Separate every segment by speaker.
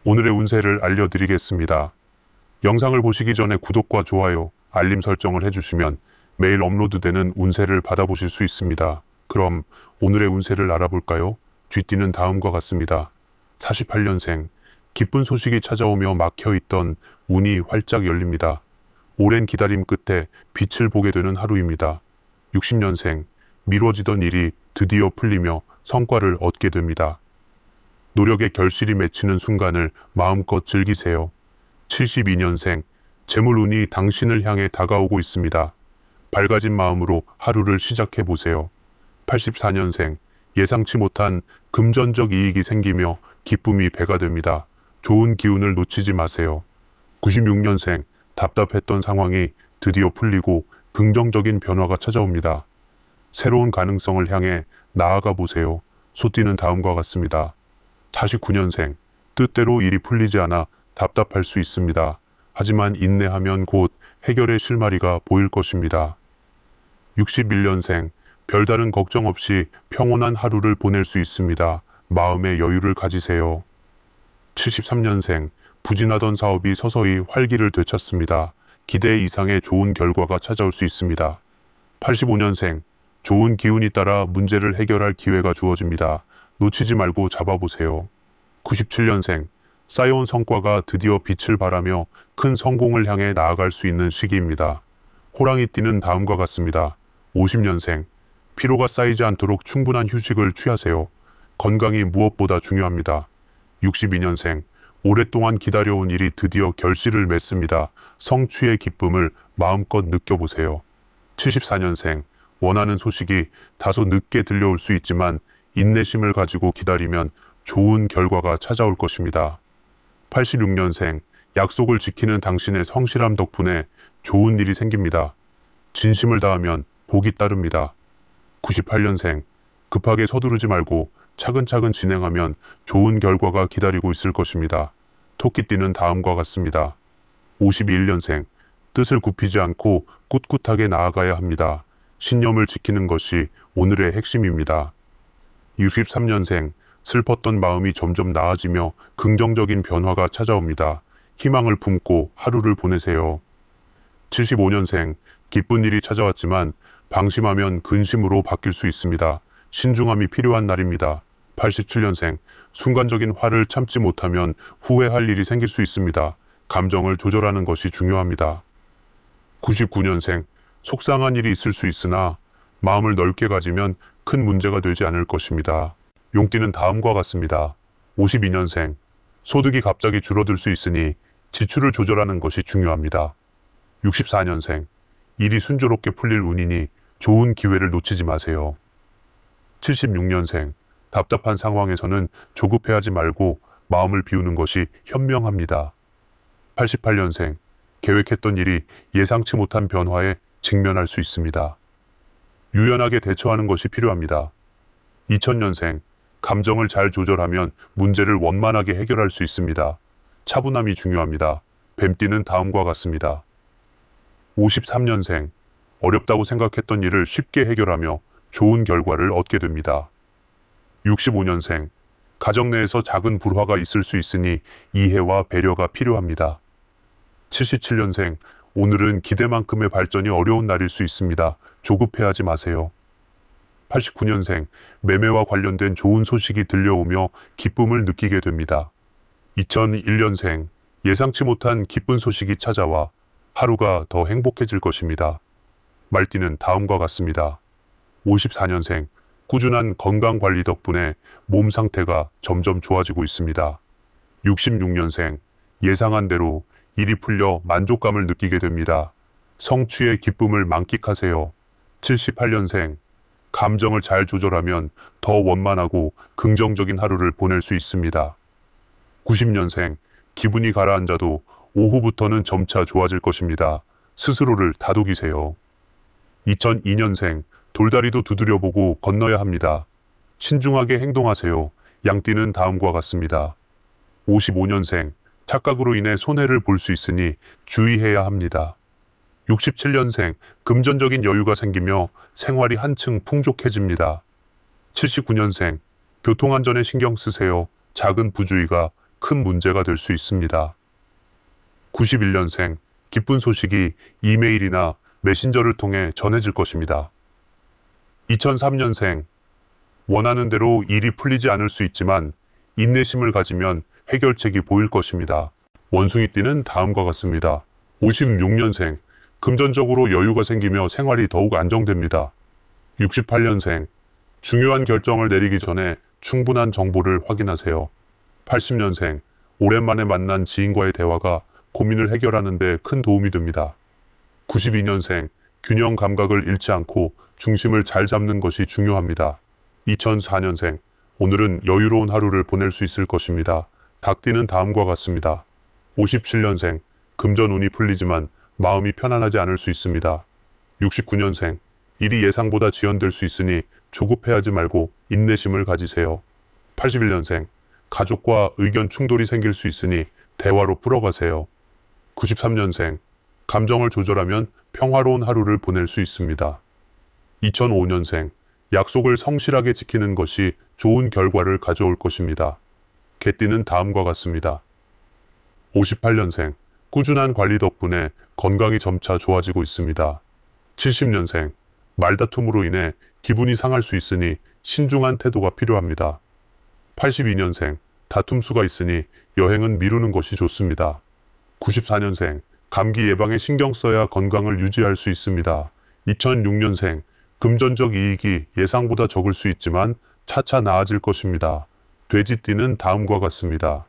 Speaker 1: 오늘의 운세를 알려드리겠습니다. 영상을 보시기 전에 구독과 좋아요, 알림 설정을 해주시면 매일 업로드되는 운세를 받아보실 수 있습니다. 그럼 오늘의 운세를 알아볼까요? 쥐띠는 다음과 같습니다. 48년생, 기쁜 소식이 찾아오며 막혀있던 운이 활짝 열립니다. 오랜 기다림 끝에 빛을 보게 되는 하루입니다. 60년생, 미뤄지던 일이 드디어 풀리며 성과를 얻게 됩니다. 노력의 결실이 맺히는 순간을 마음껏 즐기세요. 72년생, 재물운이 당신을 향해 다가오고 있습니다. 밝아진 마음으로 하루를 시작해 보세요. 84년생, 예상치 못한 금전적 이익이 생기며 기쁨이 배가 됩니다. 좋은 기운을 놓치지 마세요. 96년생, 답답했던 상황이 드디어 풀리고 긍정적인 변화가 찾아옵니다. 새로운 가능성을 향해 나아가 보세요. 소띠는 다음과 같습니다. 49년생, 뜻대로 일이 풀리지 않아 답답할 수 있습니다. 하지만 인내하면 곧 해결의 실마리가 보일 것입니다. 61년생, 별다른 걱정 없이 평온한 하루를 보낼 수 있습니다. 마음의 여유를 가지세요. 73년생, 부진하던 사업이 서서히 활기를 되찾습니다. 기대 이상의 좋은 결과가 찾아올 수 있습니다. 85년생, 좋은 기운이 따라 문제를 해결할 기회가 주어집니다. 놓치지 말고 잡아보세요. 97년생, 쌓여온 성과가 드디어 빛을 발하며 큰 성공을 향해 나아갈 수 있는 시기입니다. 호랑이띠는 다음과 같습니다. 50년생, 피로가 쌓이지 않도록 충분한 휴식을 취하세요. 건강이 무엇보다 중요합니다. 62년생, 오랫동안 기다려온 일이 드디어 결실을 맺습니다. 성취의 기쁨을 마음껏 느껴보세요. 74년생, 원하는 소식이 다소 늦게 들려올 수 있지만 인내심을 가지고 기다리면 좋은 결과가 찾아올 것입니다. 86년생, 약속을 지키는 당신의 성실함 덕분에 좋은 일이 생깁니다. 진심을 다하면 복이 따릅니다. 98년생, 급하게 서두르지 말고 차근차근 진행하면 좋은 결과가 기다리고 있을 것입니다. 토끼띠는 다음과 같습니다. 51년생, 뜻을 굽히지 않고 꿋꿋하게 나아가야 합니다. 신념을 지키는 것이 오늘의 핵심입니다. 63년생, 슬펐던 마음이 점점 나아지며 긍정적인 변화가 찾아옵니다. 희망을 품고 하루를 보내세요. 75년생, 기쁜 일이 찾아왔지만 방심하면 근심으로 바뀔 수 있습니다. 신중함이 필요한 날입니다. 87년생, 순간적인 화를 참지 못하면 후회할 일이 생길 수 있습니다. 감정을 조절하는 것이 중요합니다. 99년생, 속상한 일이 있을 수 있으나 마음을 넓게 가지면 큰 문제가 되지 않을 것입니다. 용띠는 다음과 같습니다. 52년생, 소득이 갑자기 줄어들 수 있으니 지출을 조절하는 것이 중요합니다. 64년생, 일이 순조롭게 풀릴 운이니 좋은 기회를 놓치지 마세요. 76년생, 답답한 상황에서는 조급해하지 말고 마음을 비우는 것이 현명합니다. 88년생, 계획했던 일이 예상치 못한 변화에 직면할 수 있습니다. 유연하게 대처하는 것이 필요합니다. 2000년생, 감정을 잘 조절하면 문제를 원만하게 해결할 수 있습니다. 차분함이 중요합니다. 뱀띠는 다음과 같습니다. 53년생, 어렵다고 생각했던 일을 쉽게 해결하며 좋은 결과를 얻게 됩니다. 65년생, 가정 내에서 작은 불화가 있을 수 있으니 이해와 배려가 필요합니다. 77년생, 오늘은 기대만큼의 발전이 어려운 날일 수 있습니다. 조급해하지 마세요. 89년생, 매매와 관련된 좋은 소식이 들려오며 기쁨을 느끼게 됩니다. 2001년생, 예상치 못한 기쁜 소식이 찾아와 하루가 더 행복해질 것입니다. 말띠는 다음과 같습니다. 54년생, 꾸준한 건강관리 덕분에 몸 상태가 점점 좋아지고 있습니다. 66년생, 예상한 대로 일이 풀려 만족감을 느끼게 됩니다. 성취의 기쁨을 만끽하세요. 78년생, 감정을 잘 조절하면 더 원만하고 긍정적인 하루를 보낼 수 있습니다. 90년생, 기분이 가라앉아도 오후부터는 점차 좋아질 것입니다. 스스로를 다독이세요. 2002년생, 돌다리도 두드려보고 건너야 합니다. 신중하게 행동하세요. 양띠는 다음과 같습니다. 55년생, 착각으로 인해 손해를 볼 수 있으니 주의해야 합니다. 67년생, 금전적인 여유가 생기며 생활이 한층 풍족해집니다. 79년생, 교통안전에 신경 쓰세요. 작은 부주의가 큰 문제가 될 수 있습니다. 91년생, 기쁜 소식이 이메일이나 메신저를 통해 전해질 것입니다. 2003년생, 원하는 대로 일이 풀리지 않을 수 있지만 인내심을 가지면 해결책이 보일 것입니다. 원숭이띠는 다음과 같습니다. 56년생, 금전적으로 여유가 생기며 생활이 더욱 안정됩니다. 68년생, 중요한 결정을 내리기 전에 충분한 정보를 확인하세요. 80년생, 오랜만에 만난 지인과의 대화가 고민을 해결하는 데 큰 도움이 됩니다. 92년생, 균형 감각을 잃지 않고 중심을 잘 잡는 것이 중요합니다. 2004년생, 오늘은 여유로운 하루를 보낼 수 있을 것입니다. 닭띠는 다음과 같습니다. 57년생, 금전운이 풀리지만 마음이 편안하지 않을 수 있습니다. 69년생, 일이 예상보다 지연될 수 있으니 조급해하지 말고 인내심을 가지세요. 81년생, 가족과 의견 충돌이 생길 수 있으니 대화로 풀어가세요. 93년생, 감정을 조절하면 평화로운 하루를 보낼 수 있습니다. 2005년생, 약속을 성실하게 지키는 것이 좋은 결과를 가져올 것입니다. 개띠는 다음과 같습니다. 58년생, 꾸준한 관리 덕분에 건강이 점차 좋아지고 있습니다. 70년생, 말다툼으로 인해 기분이 상할 수 있으니 신중한 태도가 필요합니다. 82년생, 다툼수가 있으니 여행은 미루는 것이 좋습니다. 94년생, 감기 예방에 신경 써야 건강을 유지할 수 있습니다. 2006년생, 금전적 이익이 예상보다 적을 수 있지만 차차 나아질 것입니다. 돼지띠는 다음과 같습니다.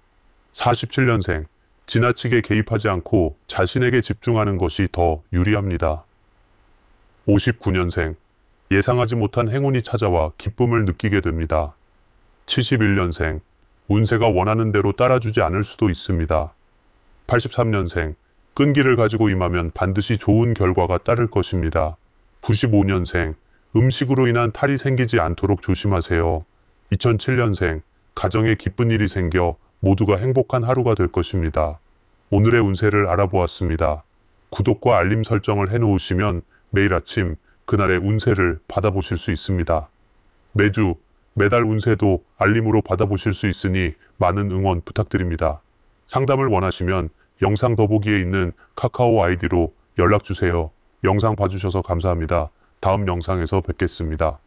Speaker 1: 47년생, 지나치게 개입하지 않고 자신에게 집중하는 것이 더 유리합니다. 59년생, 예상하지 못한 행운이 찾아와 기쁨을 느끼게 됩니다. 71년생, 운세가 원하는 대로 따라주지 않을 수도 있습니다. 83년생, 끈기를 가지고 임하면 반드시 좋은 결과가 따를 것입니다. 95년생, 음식으로 인한 탈이 생기지 않도록 조심하세요. 2007년생, 가정에 기쁜 일이 생겨 모두가 행복한 하루가 될 것입니다. 오늘의 운세를 알아보았습니다. 구독과 알림 설정을 해놓으시면 매일 아침 그날의 운세를 받아보실 수 있습니다. 매달 운세도 알림으로 받아보실 수 있으니 많은 응원 부탁드립니다. 상담을 원하시면 영상 더보기에 있는 카카오 아이디로 연락주세요. 영상 봐주셔서 감사합니다. 다음 영상에서 뵙겠습니다.